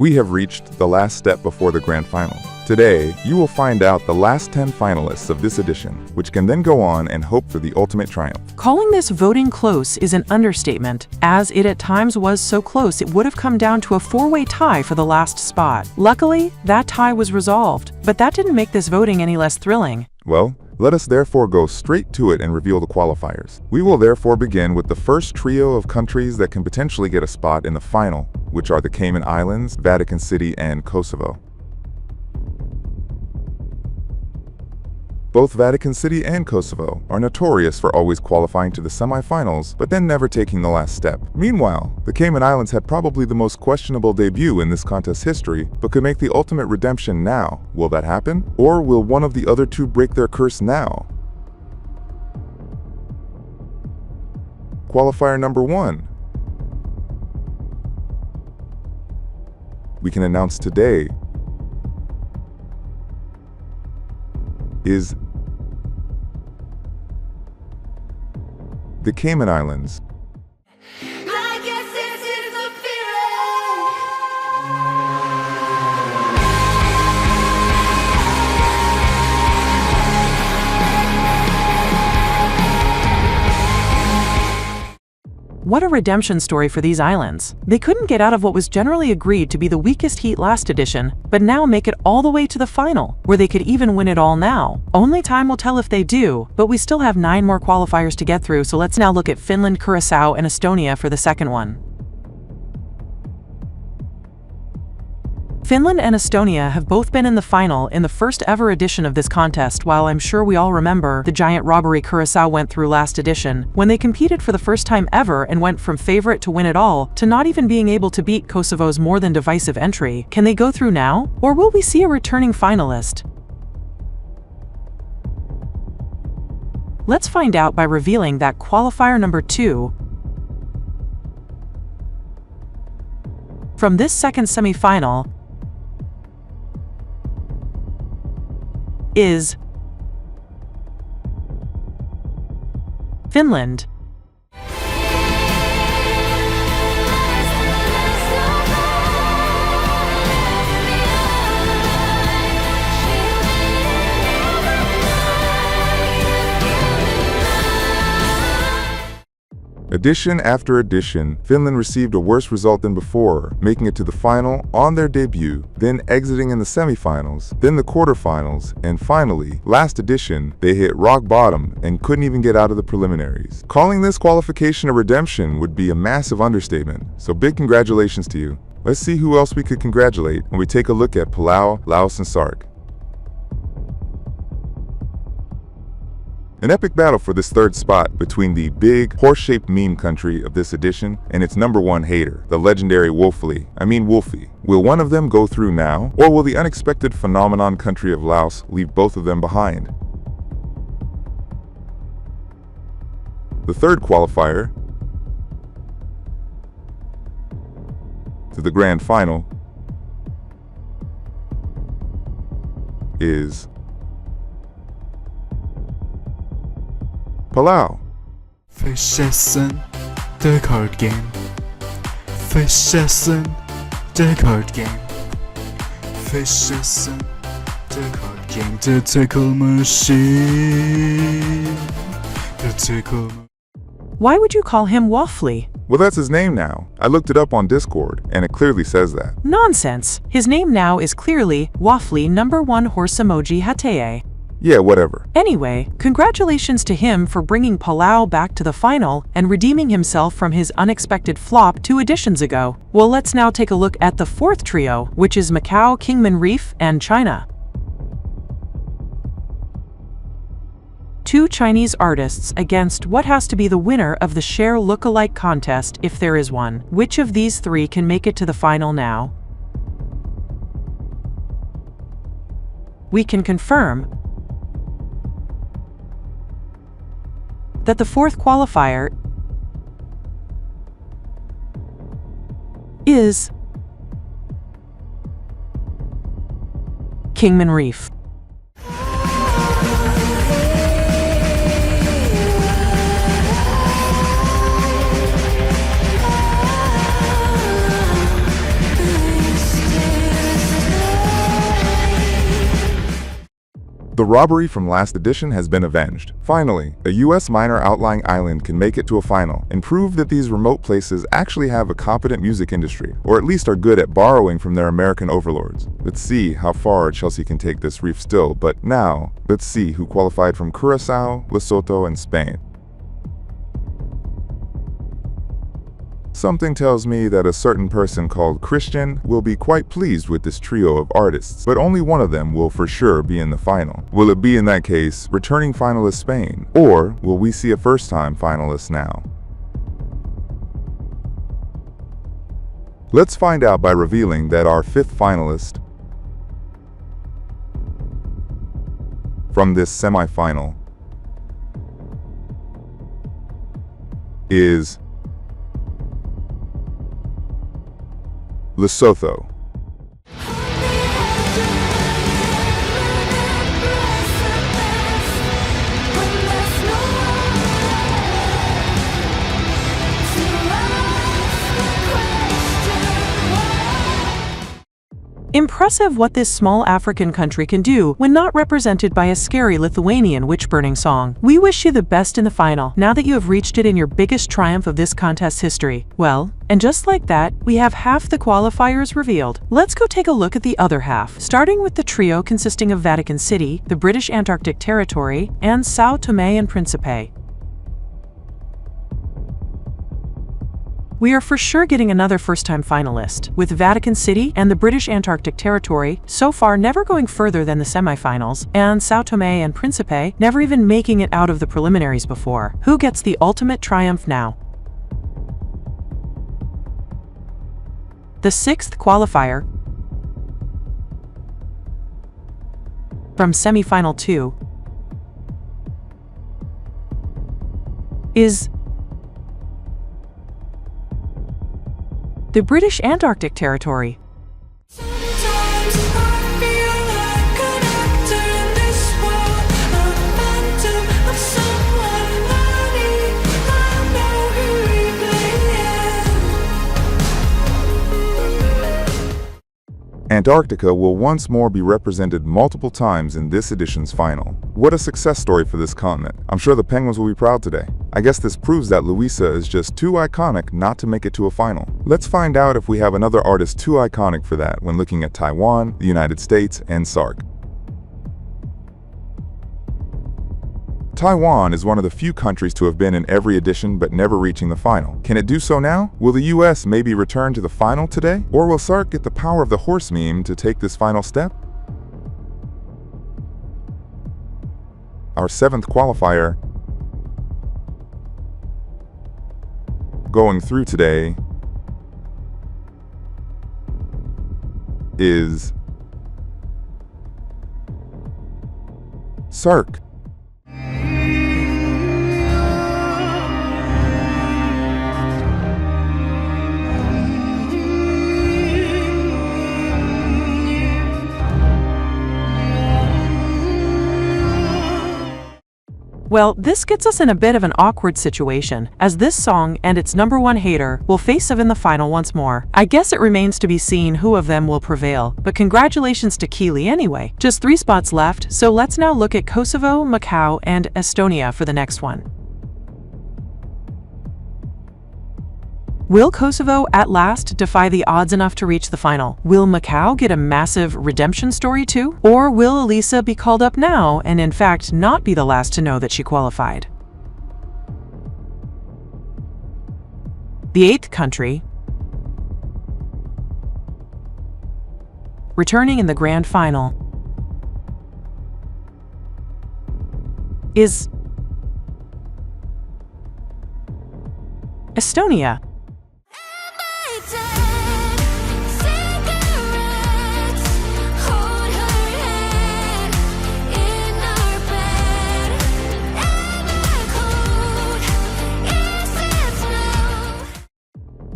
We have reached the last step before the grand final. Today, you will find out the last 10 finalists of this edition, which can then go on and hope for the ultimate triumph. Calling this voting close is an understatement, as it at times was so close it would have come down to a four-way tie for the last spot. Luckily, that tie was resolved, but that didn't make this voting any less thrilling. Well, let us therefore go straight to it and reveal the qualifiers. We will therefore begin with the first trio of countries that can potentially get a spot in the final, which are the Cayman Islands, Vatican City, and Kosovo. Both Vatican City and Kosovo are notorious for always qualifying to the semifinals, but then never taking the last step. Meanwhile, the Cayman Islands had probably the most questionable debut in this contest's history, but could make the ultimate redemption now. Will that happen? Or will one of the other two break their curse now? Qualifier number 1. We can announce today is the Cayman Islands. What a redemption story for these islands. They couldn't get out of what was generally agreed to be the weakest heat last edition, but now make it all the way to the final, where they could even win it all now. Only time will tell if they do, but we still have 9 more qualifiers to get through, so let's now look at Finland, Curacao, and Estonia for the second one. Finland and Estonia have both been in the final in the first ever edition of this contest, while I'm sure we all remember the giant robbery Curacao went through last edition, when they competed for the first time ever and went from favorite to win it all, to not even being able to beat Kosovo's more than divisive entry. Can they go through now? Or will we see a returning finalist? Let's find out by revealing that qualifier number 2 from this second semi-final is Finland. Edition after edition, Finland received a worse result than before, making it to the final on their debut, then exiting in the semifinals, then the quarterfinals, and finally, last edition, they hit rock bottom and couldn't even get out of the preliminaries. Calling this qualification a redemption would be a massive understatement, so big congratulations to you. Let's see who else we could congratulate when we take a look at Palau, Laos, and Sark. An epic battle for this third spot between the big, horse-shaped meme country of this edition and its #1 hater, the legendary Wolfie. Will one of them go through now, or will the unexpected phenomenon country of Laos leave both of them behind? The third qualifier to the grand final is Palau. Fishessen, the card game. Fishessen, the card game. Fishessen, the card game. The tickle machine. The tickle. Why would you call him Waffly? Well, that's his name now. I looked it up on Discord, and it clearly says that. Nonsense. His name now is clearly Waffly #1 horse emoji Hateye. Yeah, whatever. Anyway, congratulations to him for bringing Palau back to the final and redeeming himself from his unexpected flop 2 editions ago. Well, let's now take a look at the fourth trio, which is Macau, Kingman Reef, and China. 2 Chinese artists against what has to be the winner of the Share Lookalike contest, if there is one. Which of these 3 can make it to the final now? We can confirm that the fourth qualifier is Kingman Reef. The robbery from last edition has been avenged. Finally, a US minor outlying island can make it to a final and prove that these remote places actually have a competent music industry, or at least are good at borrowing from their American overlords. Let's see how far Chelsea can take this reef still, but now, let's see who qualified from Curaçao, Lesotho, and Spain. Something tells me that a certain person called Christian will be quite pleased with this trio of artists, but only one of them will for sure be in the final. Will it be, in that case, returning finalist Spain, or will we see a first-time finalist now? Let's find out by revealing that our fifth finalist from this semi-final is Lesotho. Impressive what this small African country can do when not represented by a scary Lithuanian witch-burning song. We wish you the best in the final, now that you have reached it in your biggest triumph of this contest's history. Well, and just like that, we have half the qualifiers revealed. Let's go take a look at the other half, starting with the trio consisting of Vatican City, the British Antarctic Territory, and São Tomé and Príncipe. We are for sure getting another first-time finalist, with Vatican City and the British Antarctic Territory so far never going further than the semifinals, and São Tomé and Príncipe never even making it out of the preliminaries before. Who gets the ultimate triumph now? The sixth qualifier from semifinal 2 is the British Antarctic Territory. Antarctica will once more be represented multiple times in this edition's final. What a success story for this continent. I'm sure the Penguins will be proud today. I guess this proves that Louisa is just too iconic not to make it to a final. Let's find out if we have another artist too iconic for that when looking at Taiwan, the United States, and SARC. Taiwan is one of the few countries to have been in every edition but never reaching the final. Can it do so now? Will the US maybe return to the final today? Or will SARC get the power of the horse meme to take this final step? Our seventh qualifier going through today is SARC. Well, this gets us in a bit of an awkward situation, as this song and its #1 hater will face off in the final once more. I guess it remains to be seen who of them will prevail, but congratulations to Keely anyway. Just 3 spots left, so let's now look at Kosovo, Macau, and Estonia for the next one. Will Kosovo at last defy the odds enough to reach the final? Will Macau get a massive redemption story too? Or will Elisa be called up now and in fact not be the last to know that she qualified? The 8th country, returning in the grand final, is Estonia.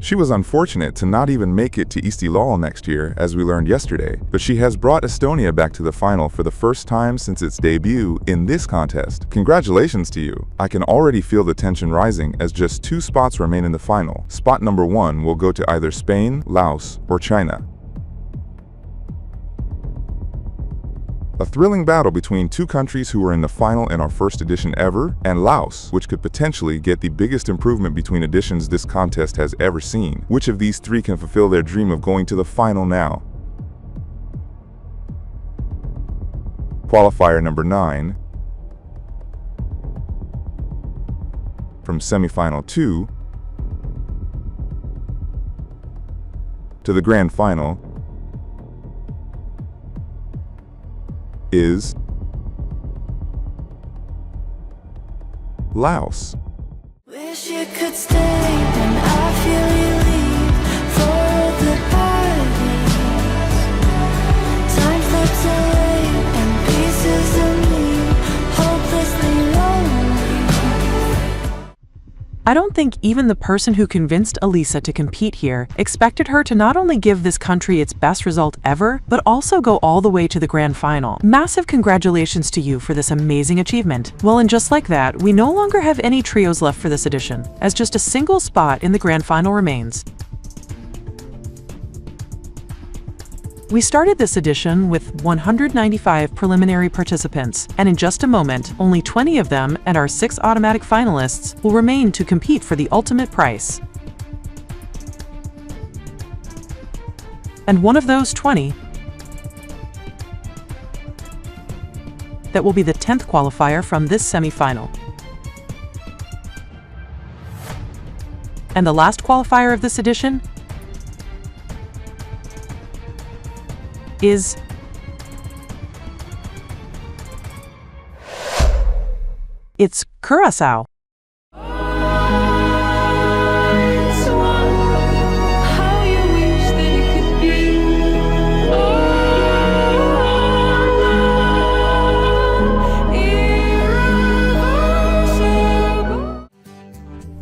She was unfortunate to not even make it to Istiklal next year, as we learned yesterday, but she has brought Estonia back to the final for the first time since its debut in this contest. Congratulations to you! I can already feel the tension rising as just 2 spots remain in the final. Spot number 1 will go to either Spain, Laos, or China. A thrilling battle between two countries who were in the final in our first edition ever, and Laos, which could potentially get the biggest improvement between editions this contest has ever seen. Which of these three can fulfill their dream of going to the final now? Qualifier number 9. From semifinal 2 to the grand final is Laos. Wish you could stay when I feel you leave for the parties. Time slips away and pieces of me hopelessly lonely. I don't think even the person who convinced Elisa to compete here expected her to not only give this country its best result ever, but also go all the way to the grand final. Massive congratulations to you for this amazing achievement. Well, and just like that, we no longer have any trios left for this edition, as just a single spot in the grand final remains. We started this edition with 195 preliminary participants, and in just a moment, only 20 of them and our 6 automatic finalists will remain to compete for the ultimate prize. And one of those 20 that will be the 10th qualifier from this semi-final. And the last qualifier of this edition is it's Curaçao.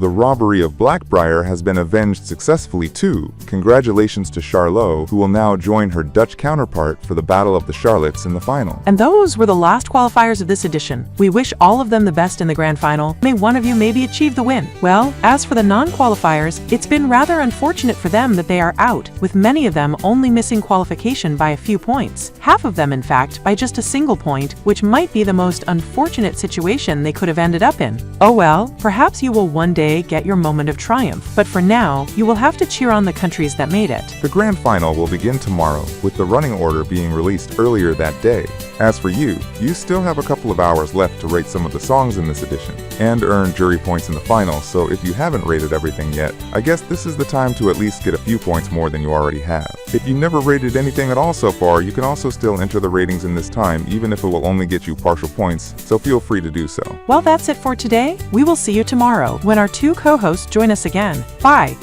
The robbery of Blackbriar has been avenged successfully too. Congratulations to Charlot, who will now join her Dutch counterpart for the Battle of the Charlottes in the final. And those were the last qualifiers of this edition. We wish all of them the best in the grand final. May one of you maybe achieve the win. Well, as for the non-qualifiers, it's been rather unfortunate for them that they are out, with many of them only missing qualification by a few points. Half of them, in fact, by just a single point, which might be the most unfortunate situation they could have ended up in. Oh well, perhaps you will one day get your moment of triumph, but for now, you will have to cheer on the countries that made it. The grand final will begin tomorrow, with the running order being released earlier that day. As for you still have a couple of hours left to rate some of the songs in this edition, and earn jury points in the final, so if you haven't rated everything yet, I guess this is the time to at least get a few points more than you already have. If you never rated anything at all so far, you can also still enter the ratings in this time, even if it will only get you partial points, so feel free to do so. Well, that's it for today. We will see you tomorrow, when our 2 co-hosts join us again. Bye!